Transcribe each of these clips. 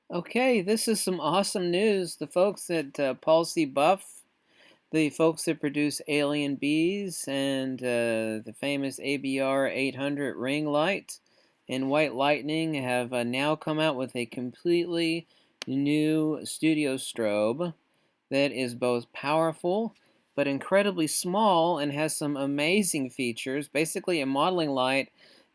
Okay, this is some awesome news. The folks at Palsy Buff, the folks that produce alien bees and the famous ABR 800 ring light and white lightning have now come out with a completely new studio strobe that is both powerful but incredibly small and has some amazing features. Basically, a modeling light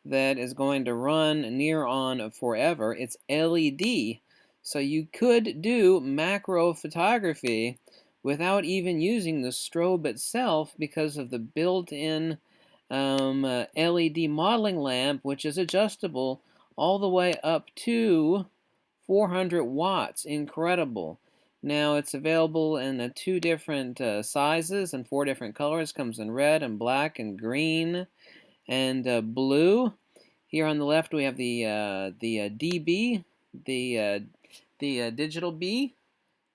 that is going to run near on forever. It's LED, so you could do macro photography without even using the strobe itself because of the built-in LED modeling lamp, which is adjustable all the way up to 400 watts. Incredible. Now it's available in two different sizes and four different colors. Comes in red and black and green and blue. Here on the left we have the DB, the DigiTal-BEE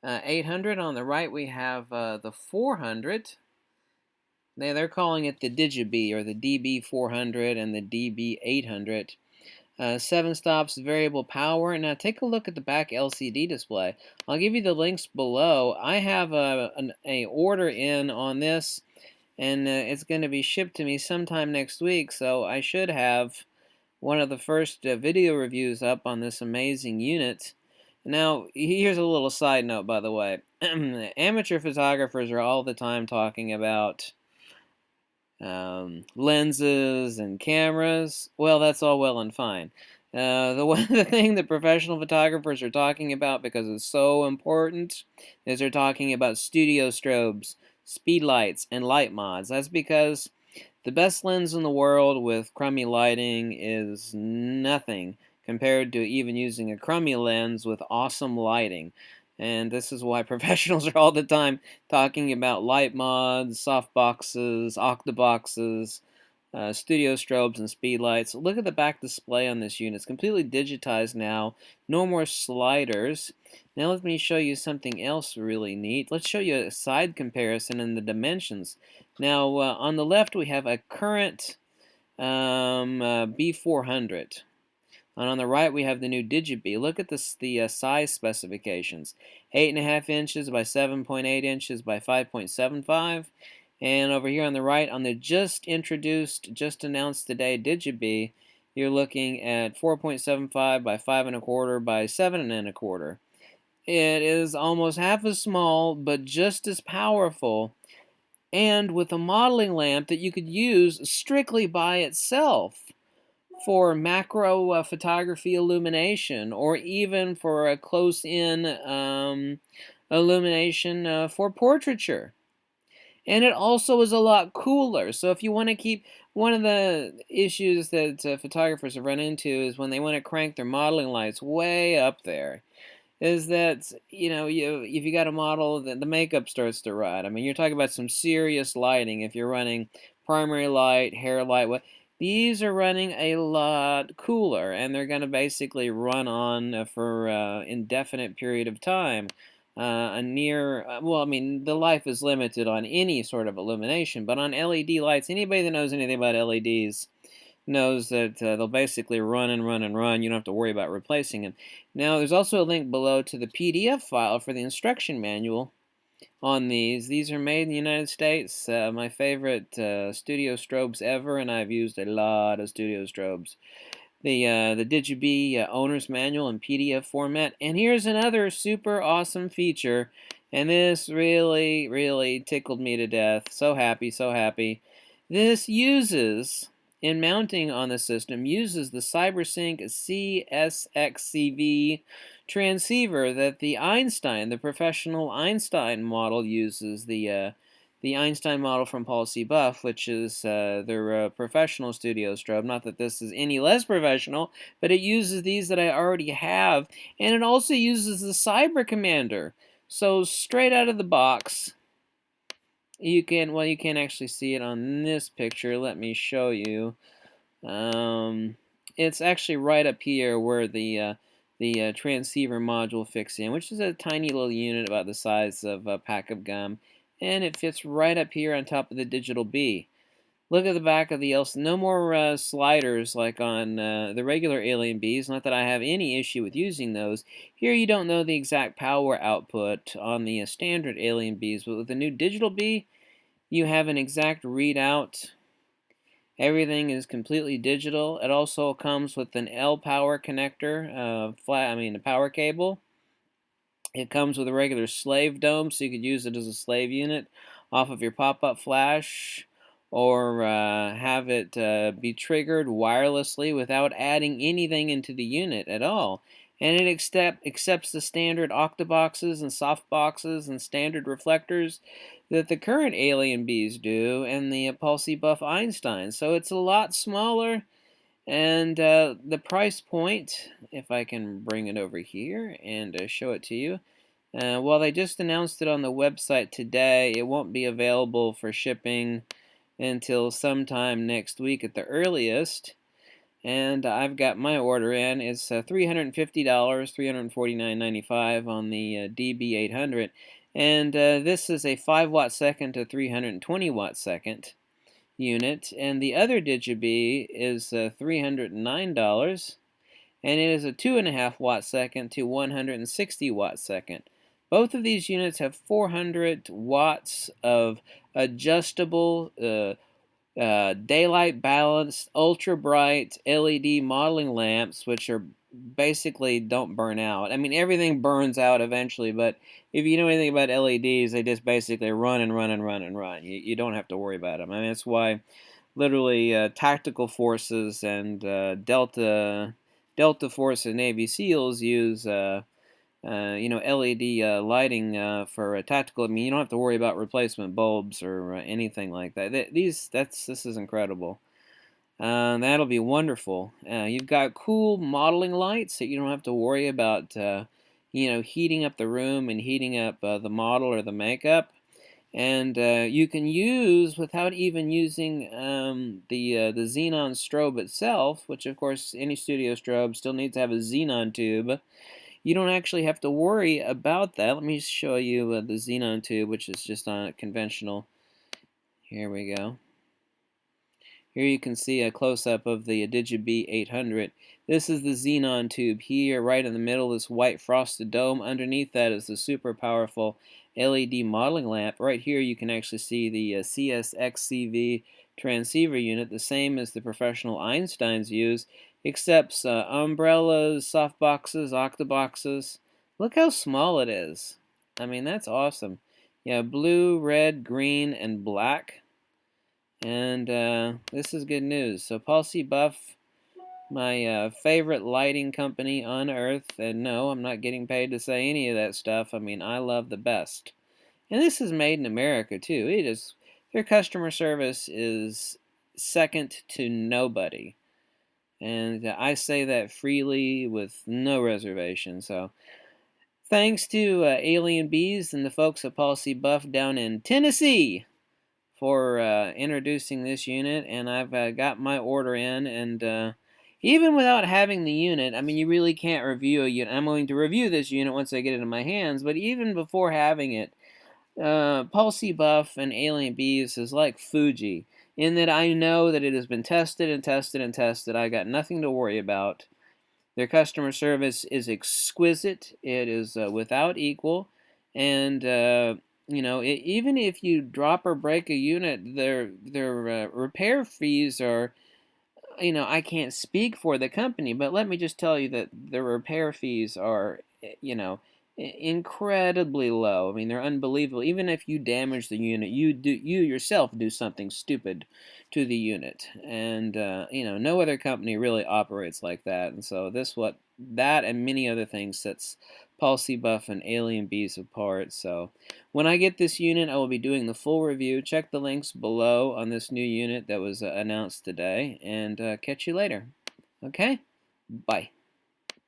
800. On the right we have the 400. They're calling it the DigiBee or the DB 400 and the DB 800. 7 stops variable power. Now take a look at the back LCD display. I'll give you the links below. I have a order in on this, and it's going to be shipped to me sometime next week, so I should have one of the first video reviews up on this amazing unit. Now, here's a little side note, by the way. Amateur photographers are all the time talking about lenses and cameras. Well, that's all well and fine. The thing that professional photographers are talking about, because it's so important, is they're talking about studio strobes, speed lights, and light mods. That's because the best lens in the world with crummy lighting is nothing compared to even using a crummy lens with awesome lighting. And this is why professionals are all the time talking about light mods, soft boxes, octaboxes, studio strobes, and speed lights. Look at the back display on this unit. It's completely digitized now. No more sliders. Now let me show you something else really neat. Let's show you a side comparison in the dimensions. Now on the left we have a current B400. And on the right, we have the new DigiBee. Look at the size specifications. 8.5 inches by 7.8 inches by 5.75. And over here on the right, on the just introduced, just announced today DigiBee, you're looking at 4.75 by 5.25 by 7.25. It is almost half as small, but just as powerful, and with a modeling lamp that you could use strictly by itself for macro photography illumination, or even for a close-in illumination for portraiture. And it also is a lot cooler. So if you want to keep, one of the issues that photographers have run into is when they want to crank their modeling lights way up there, is that, if you got a model, the makeup starts to rot. I mean, you're talking about some serious lighting if you're running primary light, hair light. These are running a lot cooler, and they're going to basically run on for indefinite period of time. Well, I mean, the life is limited on any sort of illumination, but on LED lights, anybody that knows anything about LEDs knows that they'll basically run and run and run. You don't have to worry about replacing them. Now, there's also a link below to the PDF file for the instruction manual on these. These are made in the United States. My favorite studio strobes ever, and I've used a lot of studio strobes. The DigiBee owner's manual in PDF format. And here's another super awesome feature, and this really, really tickled me to death. So happy, so happy. This uses, in mounting on the system, uses the CyberSync CSXCV transceiver that the professional Einstein model uses, the Einstein model from Palsy Buff, which is their professional studio strobe. Not that this is any less professional, but it uses these that I already have, and it also uses the Cyber Commander. So straight out of the box, you can't actually see it on this picture. Let me show you. It's actually right up here where the transceiver module fits in, which is a tiny little unit about the size of a pack of gum, and it fits right up here on top of the DigiTal-BEE. Look at the back of the LCD. No more sliders like on the regular Alien Bees. Not that I have any issue with using those. Here you don't know the exact power output on the standard Alien Bees, but with the new Digital Bee, you have an exact readout. Everything is completely digital. It also comes with an L power connector, a power cable. It comes with a regular slave dome, so you could use it as a slave unit off of your pop-up flash, or have it be triggered wirelessly without adding anything into the unit at all. And it accepts the standard octaboxes and softboxes and standard reflectors that the current Alien Bees do, and the Pulse Buff Einstein. So it's a lot smaller, and the price point, if I can bring it over here and show it to you. Well, they just announced it on the website today. It won't be available for shipping until sometime next week at the earliest. And I've got my order in. It's $350, $349.95 on the DB800. And this is a 5-watt second to 320-watt second unit. And the other DigiBee is $309. And it is a 2.5-watt second to 160-watt second. Both of these units have 400 watts of adjustable daylight balanced ultra bright LED modeling lamps, which are basically don't burn out. I mean, everything burns out eventually, but if you know anything about LEDs, they just basically run and run and run and run. You don't have to worry about them. I mean, that's why literally tactical forces and Delta Force and Navy SEALs use LED lighting for tactical. I mean, you don't have to worry about replacement bulbs or anything like that. This is incredible. That'll be wonderful. You've got cool modeling lights that you don't have to worry about, heating up the room and heating up the model or the makeup. And you can use, without even using the xenon strobe itself, which of course any studio strobe still needs to have a xenon tube. You don't actually have to worry about that. Let me show you the xenon tube, which is just on a conventional. Here we go. Here you can see a close-up of the DigiBee 800. This is the xenon tube here, right in the middle, this white frosted dome. Underneath that is the super powerful LED modeling lamp. Right here you can actually see the CSXCV transceiver unit, the same as the professional Einsteins use, except umbrellas, softboxes, octaboxes. Look how small it is. I mean, that's awesome. Yeah, blue, red, green, and black. And this is good news. So Pulse Buff, my favorite lighting company on earth, and no, I'm not getting paid to say any of that stuff. I mean, I love the best. And this is made in America too. Their customer service is second to nobody. And I say that freely with no reservation. So thanks to Alien Bees and the folks at Pulse Buff down in Tennessee for introducing this unit, and I've got my order in, and even without having the unit, I mean, you really can't review a unit. I'm going to review this unit once I get it in my hands, but even before having it, Pulse Buff and Alien Bees is like Fuji, in that I know that it has been tested and tested and tested. I got nothing to worry about. Their customer service is exquisite. It is without equal, and even if you drop or break a unit, their repair fees are, I can't speak for the company, but let me just tell you that the repair fees are, incredibly low. I mean, they're unbelievable. Even if you damage the unit, you yourself do something stupid to the unit, and no other company really operates like that. And so that and many other things sets Pulse Buff and Alien Bees apart. So when I get this unit, I will be doing the full review. Check the links below on this new unit that was announced today, and catch you later. Okay? Bye.